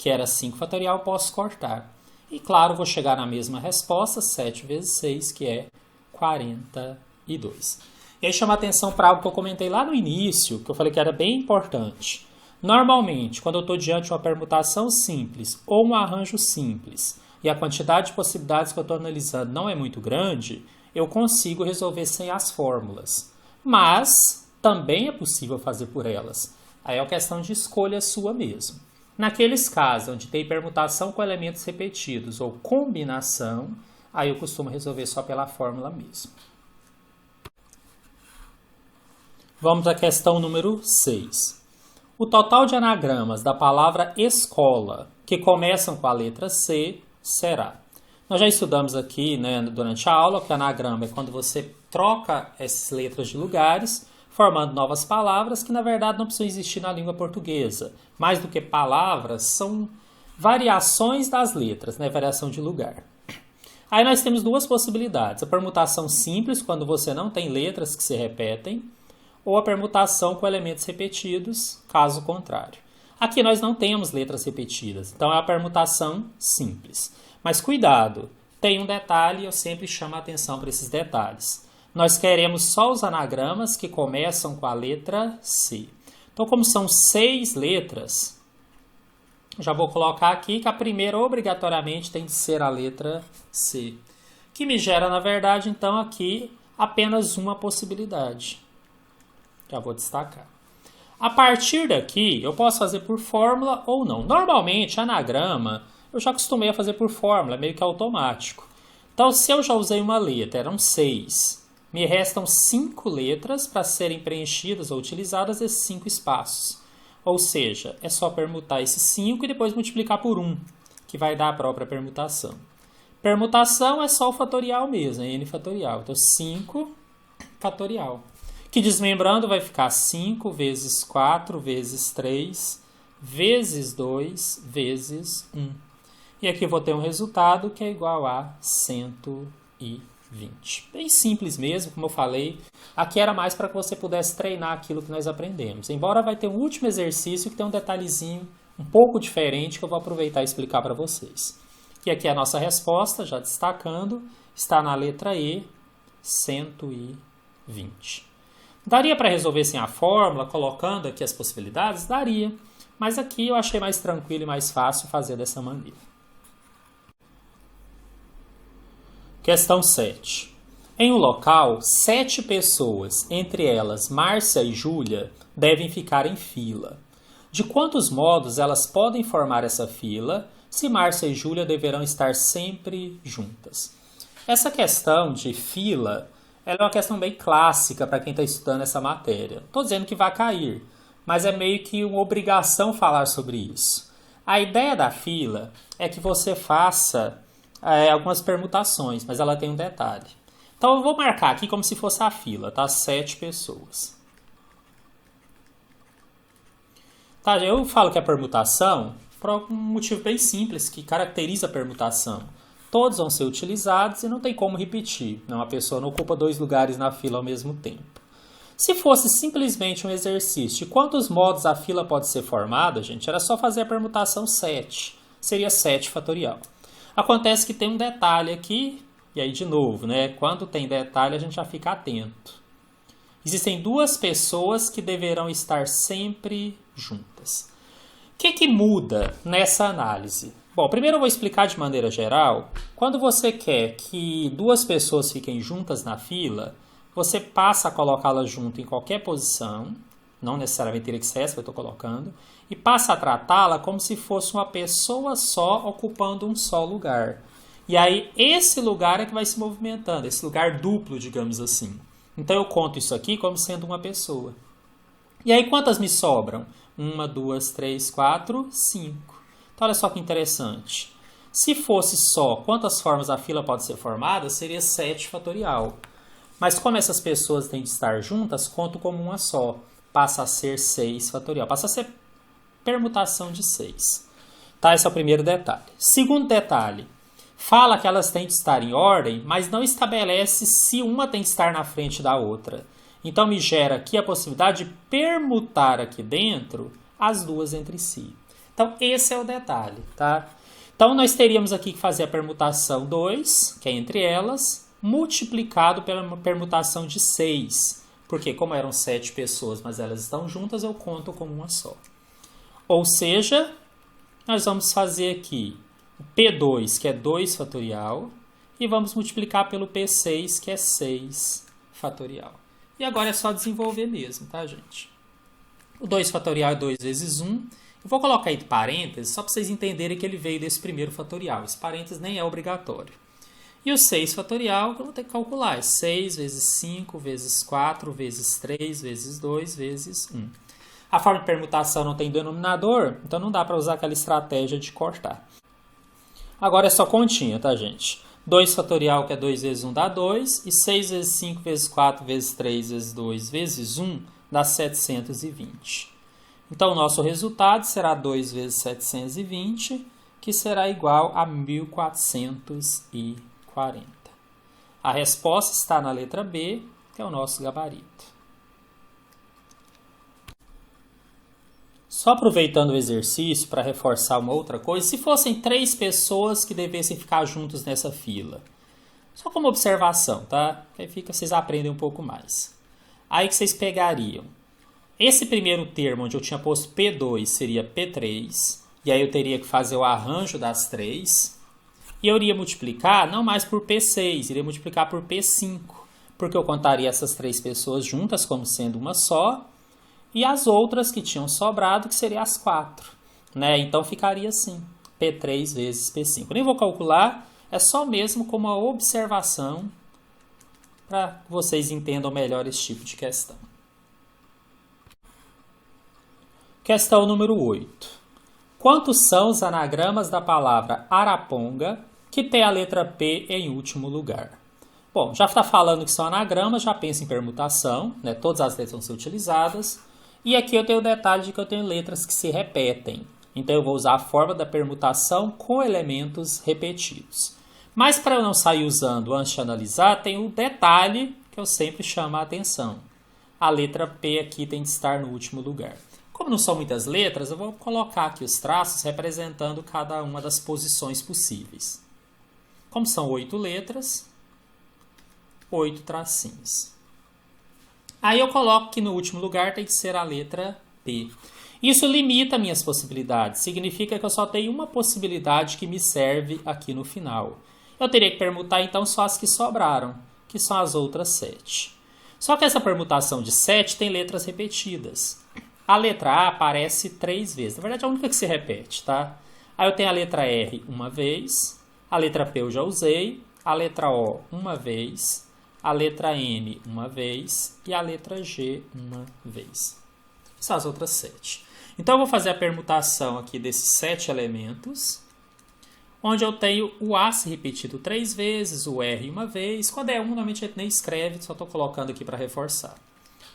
que era 5 fatorial, posso cortar. E claro, vou chegar na mesma resposta, 7 vezes 6, que é 42. E aí chama a atenção para algo que eu comentei lá no início, que eu falei que era bem importante. Normalmente, quando eu estou diante de uma permutação simples ou um arranjo simples, e a quantidade de possibilidades que eu estou analisando não é muito grande, eu consigo resolver sem as fórmulas. Mas também é possível fazer por elas. Aí é uma questão de escolha sua mesmo. Naqueles casos onde tem permutação com elementos repetidos ou combinação, aí eu costumo resolver só pela fórmula mesmo. Vamos à questão número 6. O total de anagramas da palavra escola, que começam com a letra C, será. Nós já estudamos aqui, durante a aula, que anagrama é quando você troca essas letras de lugares, formando novas palavras que, na verdade, não precisam existir na língua portuguesa. Mais do que palavras, são variações das letras, variação de lugar. Aí nós temos duas possibilidades. A permutação simples, quando você não tem letras que se repetem, ou a permutação com elementos repetidos, caso contrário. Aqui nós não temos letras repetidas, então é a permutação simples. Mas cuidado, tem um detalhe e eu sempre chamo a atenção para esses detalhes. Nós queremos só os anagramas que começam com a letra C. Então, como são 6 letras, já vou colocar aqui que a primeira obrigatoriamente tem de ser a letra C, que me gera, na verdade, então, aqui apenas uma possibilidade. Já vou destacar. A partir daqui, eu posso fazer por fórmula ou não. Normalmente, anagrama, eu já acostumei a fazer por fórmula, é meio que automático. Então, se eu já usei uma letra, eram 6, me restam 5 letras para serem preenchidas ou utilizadas esses 5 espaços. Ou seja, é só permutar esses 5 e depois multiplicar por 1, que vai dar a própria permutação. Permutação é só o fatorial mesmo, é n fatorial. Então, 5 fatorial. Que desmembrando vai ficar 5 vezes 4 vezes 3 vezes 2 vezes 1. E aqui eu vou ter um resultado que é igual a 120. Bem simples mesmo, como eu falei. Aqui era mais para que você pudesse treinar aquilo que nós aprendemos. Embora vai ter um último exercício que tem um detalhezinho um pouco diferente que eu vou aproveitar e explicar para vocês. E aqui a nossa resposta, já destacando, está na letra E, 120. Daria para resolver sem a fórmula, colocando aqui as possibilidades? Daria. Mas aqui eu achei mais tranquilo e mais fácil fazer dessa maneira. Questão 7. Em um local, 7 pessoas, entre elas Márcia e Júlia, devem ficar em fila. De quantos modos elas podem formar essa fila se Márcia e Júlia deverão estar sempre juntas? Essa questão de fila ela é uma questão bem clássica para quem está estudando essa matéria. Estou dizendo que vai cair, mas é meio que uma obrigação falar sobre isso. A ideia da fila é que você faça algumas permutações, mas ela tem um detalhe. Então eu vou marcar aqui como se fosse a fila, tá? 7 pessoas. Tá, eu falo que é permutação por um motivo bem simples que caracteriza a permutação. Todos vão ser utilizados e não tem como repetir. Uma pessoa não ocupa 2 lugares na fila ao mesmo tempo. Se fosse simplesmente um exercício de quantos modos a fila pode ser formada, gente, era só fazer a permutação 7. Seria 7 fatorial. Acontece que tem um detalhe aqui, e aí de novo, quando tem detalhe a gente já fica atento. Existem 2 pessoas que deverão estar sempre juntas. O que muda nessa análise? Bom, primeiro eu vou explicar de maneira geral. Quando você quer que 2 pessoas fiquem juntas na fila, você passa a colocá-las junto em qualquer posição, não necessariamente teria que ser essa que eu estou colocando, e passa a tratá-la como se fosse uma pessoa só ocupando um só lugar. E aí esse lugar é que vai se movimentando, esse lugar duplo, digamos assim. Então eu conto isso aqui como sendo uma pessoa. E aí quantas me sobram? 1, 2, 3, 4, 5. Então, olha só que interessante. Se fosse só quantas formas a fila pode ser formada, seria 7 fatorial. Mas como essas pessoas têm de estar juntas, conto como uma só. Passa a ser 6 fatorial. Passa a ser permutação de 6. Tá? Esse é o primeiro detalhe. Segundo detalhe. Fala que elas têm de estar em ordem, mas não estabelece se uma tem de estar na frente da outra. Então, me gera aqui a possibilidade de permutar aqui dentro as duas entre si. Então, esse é o detalhe, tá? Então, nós teríamos aqui que fazer a permutação 2, que é entre elas, multiplicado pela permutação de 6. Porque, como eram 7 pessoas, mas elas estão juntas, eu conto como uma só. Ou seja, nós vamos fazer aqui o P2, que é 2 fatorial, e vamos multiplicar pelo P6, que é 6 fatorial. E agora é só desenvolver mesmo, tá, gente? O 2 fatorial é 2 vezes 1. Eu vou colocar aí de parênteses, só para vocês entenderem que ele veio desse primeiro fatorial. Esse parênteses nem é obrigatório. E o 6 fatorial, que eu vou ter que calcular, é 6 vezes 5, vezes 4, vezes 3, vezes 2, vezes 1. A forma de permutação não tem denominador, então não dá para usar aquela estratégia de cortar. Agora é só continha, tá, gente? 2 fatorial, que é 2 vezes 1, dá 2. E 6 vezes 5, vezes 4, vezes 3, vezes 2, vezes 1, dá 720. Então, o nosso resultado será 2 vezes 720, que será igual a 1440. A resposta está na letra B, que é o nosso gabarito. Só aproveitando o exercício para reforçar uma outra coisa, se fossem 3 pessoas que devessem ficar juntos nessa fila, só como observação, tá? Que aí vocês aprendem um pouco mais. Aí que vocês pegariam esse primeiro termo, onde eu tinha posto P2, seria P3, e aí eu teria que fazer o arranjo das 3, e eu iria multiplicar não mais por P6, iria multiplicar por P5, porque eu contaria essas 3 pessoas juntas como sendo uma só, e as outras que tinham sobrado, que seriam as 4. Né? Então ficaria assim, P3 vezes P5. Nem vou calcular, é só mesmo como uma observação para que vocês entendam melhor esse tipo de questão. Questão número 8. Quantos são os anagramas da palavra Araponga que tem a letra P em último lugar? Bom, já está falando que são anagramas, já pensa em permutação, né? Todas as letras vão ser utilizadas. E aqui eu tenho o detalhe de que eu tenho letras que se repetem. Então eu vou usar a forma da permutação com elementos repetidos. Mas para eu não sair usando antes de analisar, tem o detalhe que eu sempre chamo a atenção. A letra P aqui tem de estar no último lugar. Como não são muitas letras, eu vou colocar aqui os traços representando cada uma das posições possíveis. Como são 8 letras, 8 tracinhos. Aí eu coloco que no último lugar tem que ser a letra P. Isso limita minhas possibilidades. Significa que eu só tenho uma possibilidade que me serve aqui no final. Eu teria que permutar então só as que sobraram, que são as outras 7. Só que essa permutação de 7 tem letras repetidas. A letra A aparece 3 vezes. Na verdade, é a única que se repete, tá? Aí eu tenho a letra R uma vez, a letra P eu já usei, a letra O uma vez, a letra N uma vez e a letra G uma vez. São as outras 7. Então, eu vou fazer a permutação aqui desses 7 elementos, onde eu tenho o A se repetido 3 vezes, o R uma vez. Quando é 1, normalmente a gente nem escreve, só estou colocando aqui para reforçar.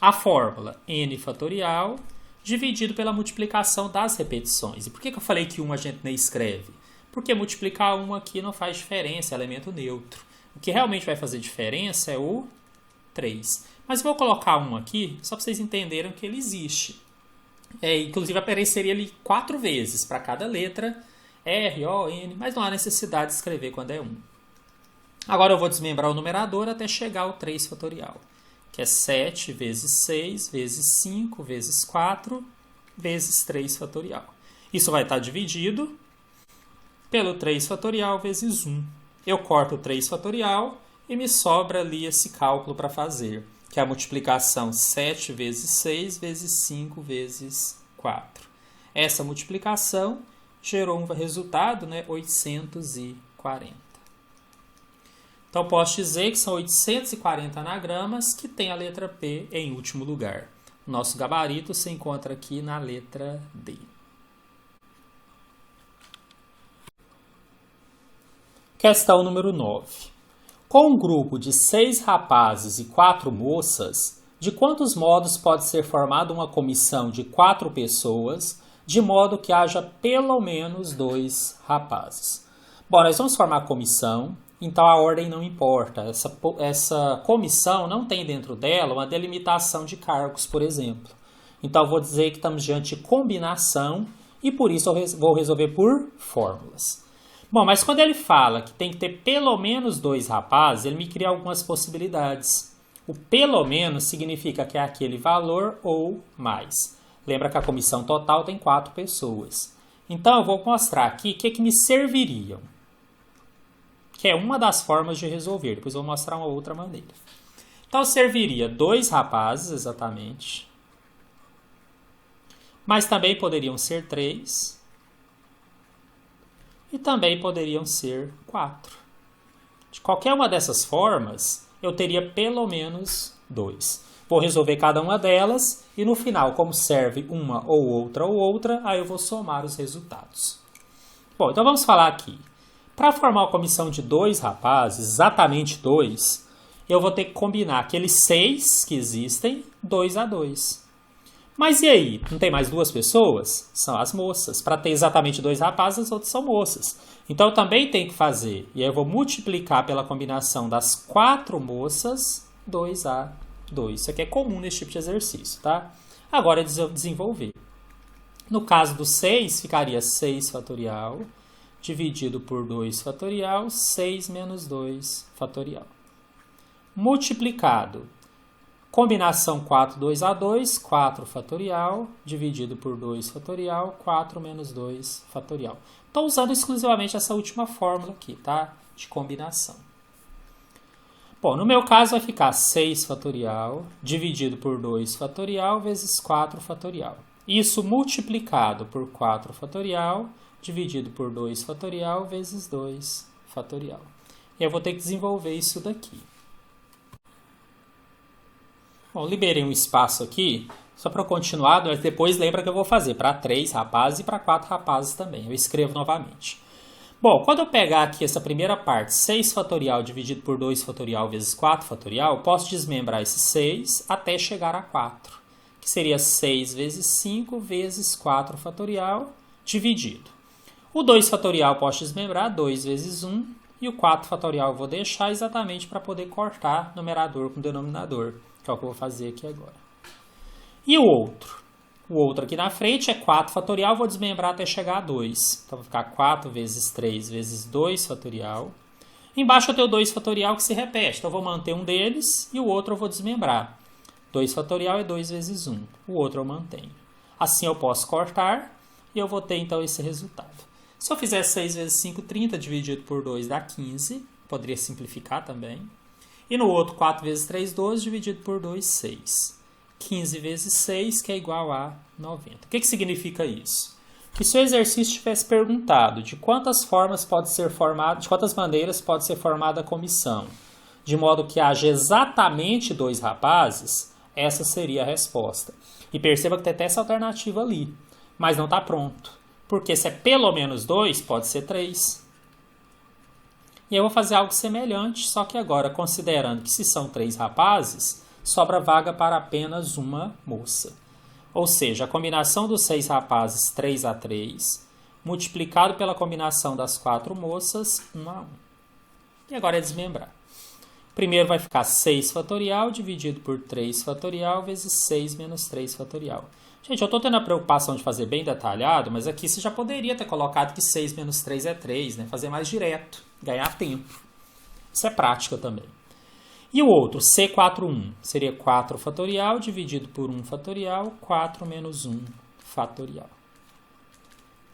A fórmula N fatorial dividido pela multiplicação das repetições. E por que eu falei que 1 a gente nem escreve? Porque multiplicar 1 aqui não faz diferença, é elemento neutro. O que realmente vai fazer diferença é o 3. Mas eu vou colocar 1 aqui, só para vocês entenderem que ele existe. Inclusive apareceria ali 4 vezes para cada letra, R, O, N, mas não há necessidade de escrever quando é 1. Agora eu vou desmembrar o numerador até chegar ao 3 fatorial, que é 7 vezes 6, vezes 5, vezes 4, vezes 3 fatorial. Isso vai estar dividido pelo 3 fatorial vezes 1. Eu corto o 3 fatorial e me sobra ali esse cálculo para fazer, que é a multiplicação 7 vezes 6 vezes 5 vezes 4. Essa multiplicação gerou um resultado, 840. Então, posso dizer que são 840 anagramas que tem a letra P em último lugar. Nosso gabarito se encontra aqui na letra D. Questão número 9. Com um grupo de 6 rapazes e 4 moças, de quantos modos pode ser formada uma comissão de 4 pessoas, de modo que haja pelo menos 2 rapazes? Bom, nós vamos formar a comissão, então a ordem não importa. Essa comissão não tem dentro dela uma delimitação de cargos, por exemplo. Então eu vou dizer que estamos diante de combinação e por isso eu vou resolver por fórmulas. Bom, mas quando ele fala que tem que ter pelo menos 2 rapazes, ele me cria algumas possibilidades. O pelo menos significa que é aquele valor ou mais. Lembra que a comissão total tem 4 pessoas. Então eu vou mostrar aqui o que me serviriam. Que é uma das formas de resolver. Depois eu vou mostrar uma outra maneira. Então serviria 2 rapazes, exatamente. Mas também poderiam ser 3. E também poderiam ser 4. De qualquer uma dessas formas, eu teria pelo menos 2. Vou resolver cada uma delas e no final, como serve uma ou outra, aí eu vou somar os resultados. Bom, então vamos falar aqui. Para formar uma comissão de 2 rapazes, exatamente 2, eu vou ter que combinar aqueles 6 que existem, 2 a 2. Mas e aí? Não tem mais 2 pessoas? São as moças. Para ter exatamente 2 rapazes, as outras são moças. Então eu também tenho que fazer. E aí eu vou multiplicar pela combinação das 4 moças, 2 a 2. Isso aqui é comum nesse tipo de exercício, tá? Agora é desenvolver. No caso do 6, ficaria 6 fatorial dividido por 2 fatorial, 6 menos 2 fatorial. Multiplicado. Combinação 4, 2 a 2, 4 fatorial, dividido por 2 fatorial, 4 menos 2 fatorial. Estou usando exclusivamente essa última fórmula aqui, tá? De combinação. Bom, no meu caso vai ficar 6 fatorial, dividido por 2 fatorial, vezes 4 fatorial. Isso multiplicado por 4 fatorial, dividido por 2 fatorial, vezes 2 fatorial. E eu vou ter que desenvolver isso daqui. Bom, liberei um espaço aqui, só para continuar, mas depois lembra que eu vou fazer para 3 rapazes e para 4 rapazes também. Eu escrevo novamente. Bom, quando eu pegar aqui essa primeira parte, 6 fatorial dividido por 2 fatorial vezes 4 fatorial, posso desmembrar esse 6 até chegar a 4, que seria 6 vezes 5 vezes 4 fatorial dividido. O 2 fatorial posso desmembrar, 2 vezes 1, e o 4 fatorial eu vou deixar exatamente para poder cortar numerador com denominador, que é o que eu vou fazer aqui agora. E o outro? O outro aqui na frente é 4 fatorial, vou desmembrar até chegar a 2. Então vai ficar 4 vezes 3 vezes 2 fatorial. Embaixo eu tenho 2 fatorial que se repete, então eu vou manter um deles e o outro eu vou desmembrar. 2 fatorial é 2 vezes 1, o outro eu mantenho. Assim eu posso cortar e eu vou ter então esse resultado. Se eu fizer 6 vezes 5, 30, dividido por 2 dá 15, poderia simplificar também. E no outro, 4 vezes 3, 12, dividido por 2, 6. 15 vezes 6, que é igual a 90. O que significa isso? Que se o exercício tivesse perguntado de quantas formas pode ser formada, de quantas maneiras pode ser formada a comissão, de modo que haja exatamente 2 rapazes, essa seria a resposta. E perceba que tem até essa alternativa ali, mas não está pronto. Porque se é pelo menos 2, pode ser 3. E eu vou fazer algo semelhante, só que agora, considerando que se são 3 rapazes, sobra vaga para apenas uma moça. Ou seja, a combinação dos 6 rapazes, 3 a 3, multiplicado pela combinação das 4 moças, 1 a 1. E agora é desmembrar. Primeiro vai ficar 6 fatorial dividido por 3 fatorial vezes 6 menos 3 fatorial. Gente, eu estou tendo a preocupação de fazer bem detalhado, mas aqui você já poderia ter colocado que 6 menos 3 é 3, né? Fazer mais direto, ganhar tempo. Isso é prática também. E o outro, C41, seria 4 fatorial dividido por 1 fatorial, 4 menos 1 fatorial.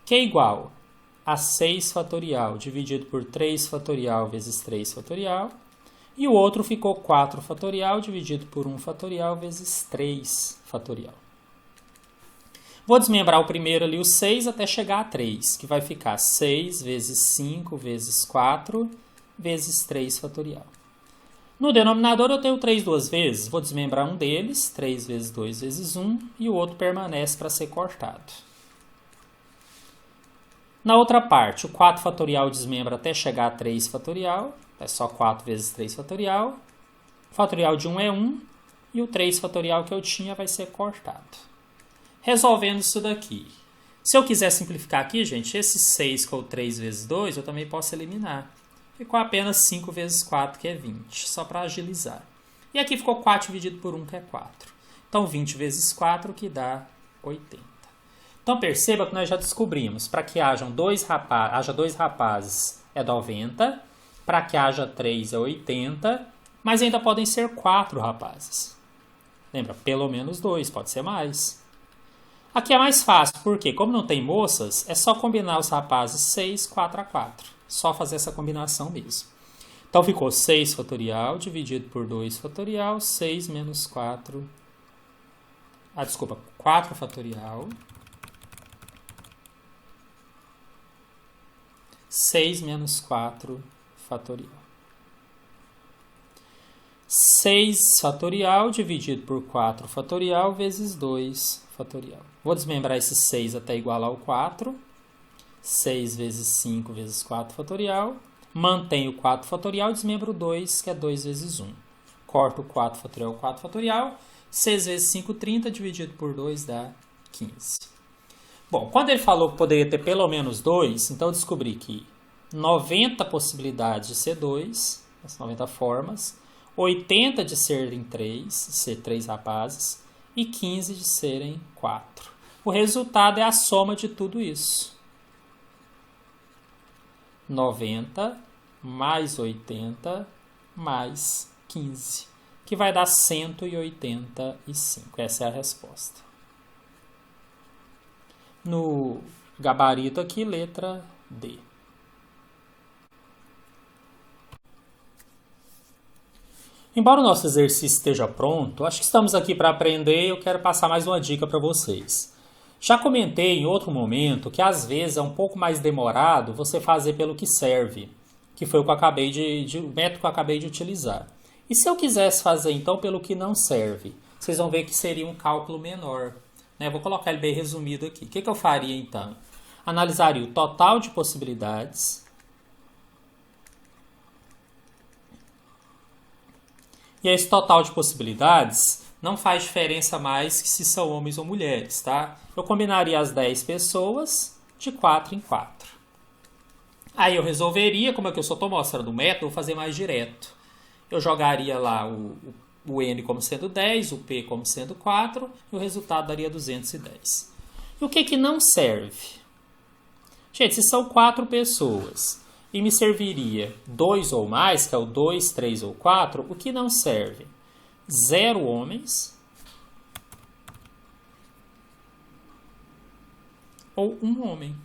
Que é igual a 6 fatorial dividido por 3 fatorial vezes 3 fatorial. E o outro ficou 4 fatorial dividido por 1 fatorial vezes 3 fatorial. Vou desmembrar o primeiro ali, o 6, até chegar a 3, que vai ficar 6 vezes 5 vezes 4 vezes 3 fatorial. No denominador eu tenho 3 duas vezes, vou desmembrar um deles, 3 vezes 2 vezes 1, e o outro permanece para ser cortado. Na outra parte, o 4 fatorial desmembra até chegar a 3 fatorial. É só 4 vezes 3 fatorial. O fatorial de 1 é 1. E o 3 fatorial que eu tinha vai ser cortado. Resolvendo isso daqui. Se eu quiser simplificar aqui, gente, esse 6 com o 3 vezes 2, eu também posso eliminar. Ficou apenas 5 vezes 4, que é 20. Só para agilizar. E aqui ficou 4 dividido por 1, que é 4. Então, 20 vezes 4, que dá 80. Então, perceba que nós já descobrimos. Para que haja dois rapazes é 90. Para que haja 3 é 80. Mas ainda podem ser 4 rapazes. Lembra? Pelo menos 2, pode ser mais. Aqui é mais fácil, porque como não tem moças, é só combinar os rapazes 6, 4 a 4. Só fazer essa combinação mesmo. Então, ficou 6 fatorial dividido por 2 fatorial, 6 menos 4... 4 fatorial. 6 menos 4 fatorial. 6 fatorial dividido por 4 fatorial vezes 2 fatorial. Vou desmembrar esse 6 até igualar ao 4. 6 vezes 5 vezes 4 fatorial. Mantenho o 4 fatorial, desmembro 2, que é 2 vezes 1. Corto o 4 fatorial, 4 fatorial. 6 vezes 5, 30, dividido por 2 dá 15. Bom, quando ele falou que poderia ter pelo menos 2, então eu descobri que 90 possibilidades de ser 2, as 90 formas, 80 de serem 3, ser 3 rapazes, e 15 de serem 4. O resultado é a soma de tudo isso. 90 mais 80 mais 15, que vai dar 185. Essa é a resposta. No gabarito aqui, letra D. Embora o nosso exercício esteja pronto, acho que estamos aqui para aprender e eu quero passar mais uma dica para vocês. Já comentei em outro momento que às vezes é um pouco mais demorado você fazer pelo que serve, que foi o que eu acabei o método que eu acabei de utilizar. E se eu quisesse fazer então pelo que não serve, vocês vão ver que seria um cálculo menor. Vou colocar ele bem resumido aqui. O que eu faria então? Analisaria o total de possibilidades. E esse total de possibilidades não faz diferença mais que se são homens ou mulheres, tá? Eu combinaria as 10 pessoas de 4 em 4. Aí eu resolveria, como é que eu só estou mostrando o método, eu vou fazer mais direto. Eu jogaria lá o N como sendo 10, o P como sendo 4, e o resultado daria 210. E o que não serve? Gente, se são 4 pessoas e me serviria 2 ou mais, que é o 2, 3 ou 4, o que não serve? 0 homens ou 1 homem.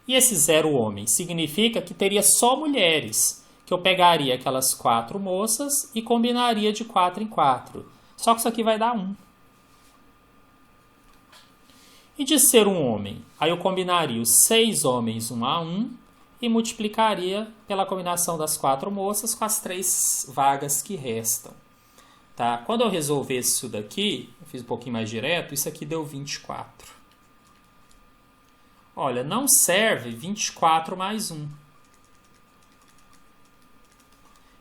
E esse 0 homem significa que teria só mulheres, que eu pegaria aquelas 4 moças e combinaria de 4 em 4. Só que isso aqui vai dar 1. E de ser um homem, aí eu combinaria os 6 homens 1 a 1 e multiplicaria pela combinação das 4 moças com as 3 vagas que restam. Tá? Quando eu resolver isso daqui, eu fiz um pouquinho mais direto, isso aqui deu 24. Olha, não serve 24 mais 1.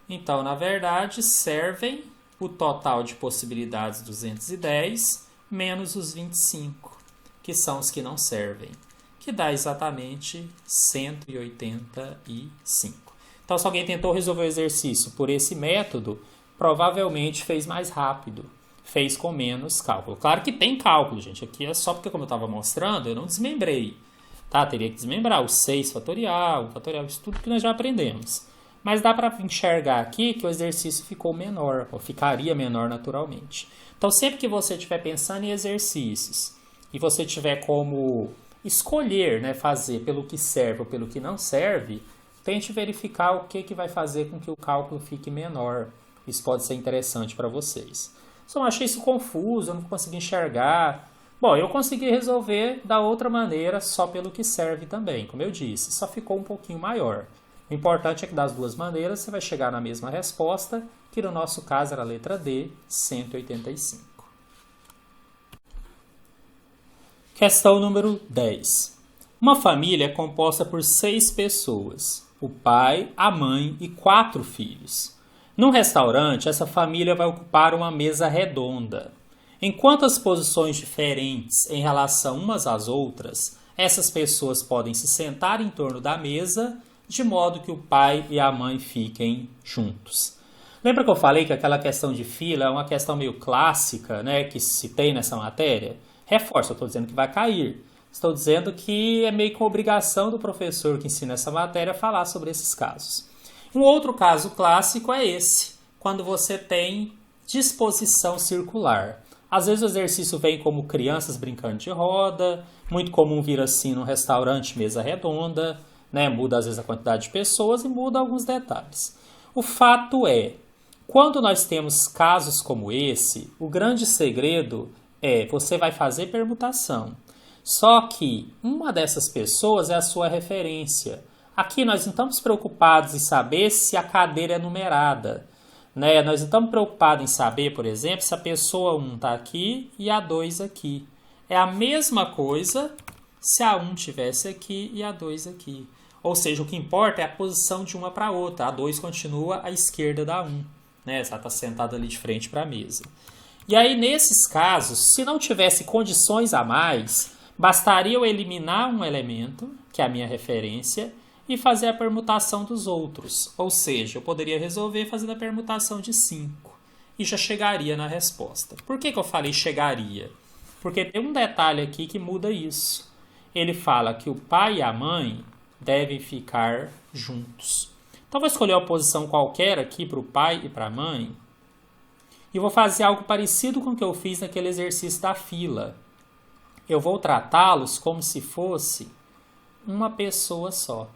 Então, na verdade, servem o total de possibilidades 210 menos os 25, que são os que não servem, que dá exatamente 185. Então, se alguém tentou resolver o exercício por esse método, provavelmente fez mais rápido, fez com menos cálculo. Claro que tem cálculo, gente. Aqui é só porque, como eu estava mostrando, eu não desmembrei. Tá? Teria que desmembrar o 6 fatorial, isso tudo que nós já aprendemos. Mas dá para enxergar aqui que o exercício ficou menor, ou ficaria menor naturalmente. Então, sempre que você estiver pensando em exercícios e você tiver como escolher, fazer pelo que serve ou pelo que não serve, tente verificar o que vai fazer com que o cálculo fique menor. Isso pode ser interessante para vocês. Só achei isso confuso, eu não consegui enxergar. Bom, eu consegui resolver da outra maneira, só pelo que serve também. Como eu disse, só ficou um pouquinho maior. O importante é que das duas maneiras você vai chegar na mesma resposta, que no nosso caso era a letra D, 185. Questão número 10. Uma família é composta por 6 pessoas, o pai, a mãe e 4 filhos. Num restaurante, essa família vai ocupar uma mesa redonda. Em quantas posições diferentes em relação umas às outras, essas pessoas podem se sentar em torno da mesa, de modo que o pai e a mãe fiquem juntos? Lembra que eu falei que aquela questão de fila é uma questão meio clássica, né, que se tem nessa matéria? Reforço, eu estou dizendo que vai cair. Estou dizendo que é meio que uma obrigação do professor que ensina essa matéria falar sobre esses casos. Um outro caso clássico é esse, quando você tem disposição circular. Às vezes o exercício vem como crianças brincando de roda, muito comum vir assim no restaurante, mesa redonda, né? Muda às vezes a quantidade de pessoas e muda alguns detalhes. O fato é, quando nós temos casos como esse, o grande segredo é você vai fazer permutação. Só que uma dessas pessoas é a sua referência. Aqui nós não estamos preocupados em saber se a cadeira é numerada. Né? Nós não estamos preocupados em saber, por exemplo, se a pessoa 1 está aqui e a 2 aqui. É a mesma coisa se a 1 estivesse aqui e a 2 aqui. Ou seja, o que importa é a posição de uma para a outra. A 2 continua à esquerda da 1. Né? Ela está sentada ali de frente para a mesa. E aí, nesses casos, se não tivesse condições a mais, bastaria eu eliminar um elemento, que é a minha referência, e fazer a permutação dos outros. Ou seja, eu poderia resolver fazendo a permutação de 5 e já chegaria na resposta. Por que eu falei chegaria? Porque tem um detalhe aqui que muda isso. Ele fala que o pai e a mãe devem ficar juntos. Então, vou escolher uma posição qualquer aqui para o pai e para a mãe e vou fazer algo parecido com o que eu fiz naquele exercício da fila. Eu vou tratá-los como se fosse uma pessoa só.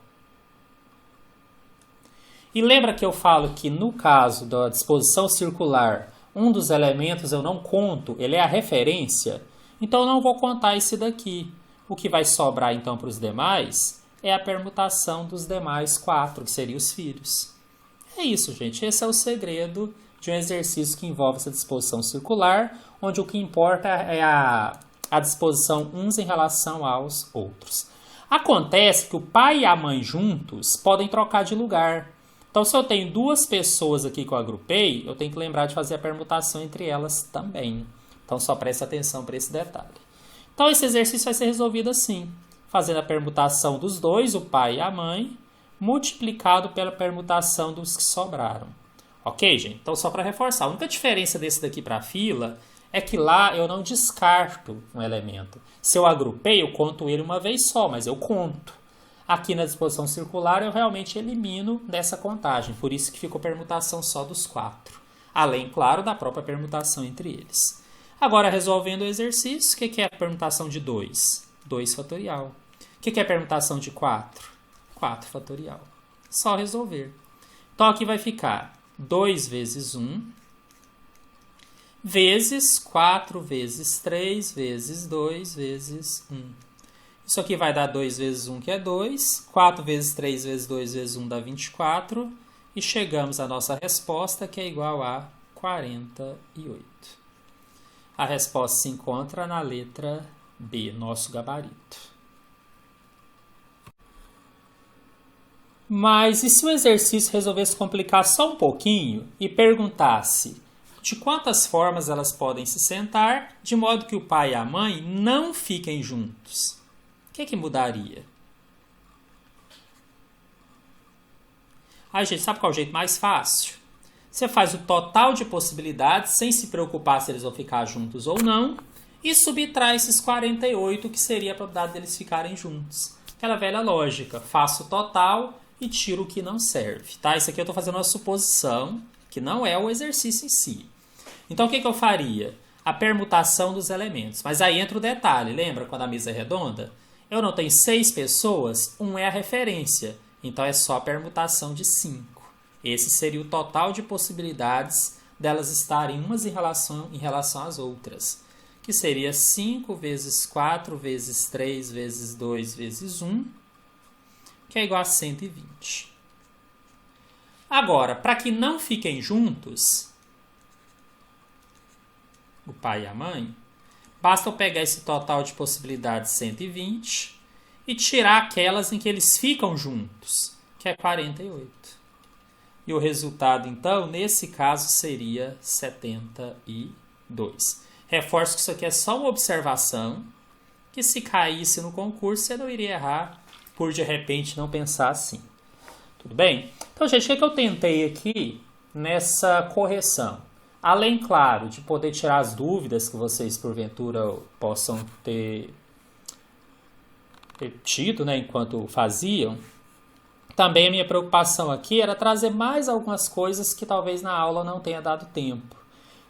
E lembra que eu falo que no caso da disposição circular, um dos elementos eu não conto, ele é a referência, então eu não vou contar esse daqui. O que vai sobrar então para os demais é a permutação dos demais 4, que seriam os filhos. É isso, gente. Esse é o segredo de um exercício que envolve essa disposição circular, onde o que importa é a disposição uns em relação aos outros. Acontece que o pai e a mãe juntos podem trocar de lugar. Então, se eu tenho 2 pessoas aqui que eu agrupei, eu tenho que lembrar de fazer a permutação entre elas também. Então, só preste atenção para esse detalhe. Então, esse exercício vai ser resolvido assim, fazendo a permutação dos 2, o pai e a mãe, multiplicado pela permutação dos que sobraram. Ok, gente? Então, só para reforçar, a única diferença desse daqui para a fila é que lá eu não descarto um elemento. Se eu agrupei, eu conto ele uma vez só, mas eu conto. Aqui na disposição circular eu realmente elimino dessa contagem, por isso que ficou permutação só dos 4. Além, claro, da própria permutação entre eles. Agora, resolvendo o exercício, o que é a permutação de 2? 2 fatorial. O que é a permutação de 4? 4 fatorial. Só resolver. Então, aqui vai ficar 2 vezes 1, vezes 4 vezes 3, vezes 2, vezes 1. Isso aqui vai dar 2 vezes 1, que é 2. 4 vezes 3 vezes 2 vezes 1 dá 24. E chegamos à nossa resposta, que é igual a 48. A resposta se encontra na letra B, nosso gabarito. Mas e se o exercício resolvesse complicar só um pouquinho e perguntasse de quantas formas elas podem se sentar, de modo que o pai e a mãe não fiquem juntos? O que mudaria? Aí, gente, sabe qual é o jeito mais fácil? Você faz o total de possibilidades, sem se preocupar se eles vão ficar juntos ou não, e subtrai esses 48, que seria a probabilidade deles ficarem juntos. Aquela velha lógica, faço o total e tiro o que não serve. Tá? Isso aqui eu estou fazendo uma suposição, que não é o exercício em si. Então, o que eu faria? A permutação dos elementos. Mas aí entra o detalhe, lembra quando a mesa é redonda? Eu não tenho 6 pessoas, 1 é a referência. Então, é só a permutação de 5. Esse seria o total de possibilidades delas estarem umas em relação às outras. Que seria 5 vezes 4 vezes 3 vezes 2 vezes 1, que é igual a 120. Agora, para que não fiquem juntos, o pai e a mãe, Basta eu pegar esse total de possibilidades 120 e tirar aquelas em que eles ficam juntos, que é 48. E o resultado, então, nesse caso, seria 72. Reforço que isso aqui é só uma observação, que se caísse no concurso, você não iria errar por, de repente, não pensar assim. Tudo bem? Então, gente, o que eu tentei aqui nessa correção? Além, claro, de poder tirar as dúvidas que vocês, porventura, possam ter tido, né, enquanto faziam, também a minha preocupação aqui era trazer mais algumas coisas que talvez na aula não tenha dado tempo.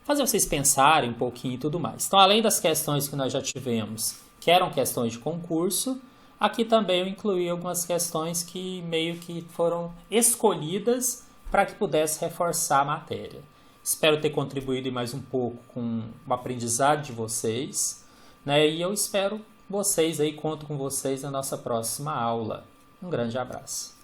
Fazer vocês pensarem um pouquinho e tudo mais. Então, além das questões que nós já tivemos, que eram questões de concurso, aqui também eu incluí algumas questões que meio que foram escolhidas para que pudesse reforçar a matéria. Espero ter contribuído mais um pouco com o aprendizado de vocês, né? E eu espero vocês aí, conto com vocês na nossa próxima aula. Um grande abraço.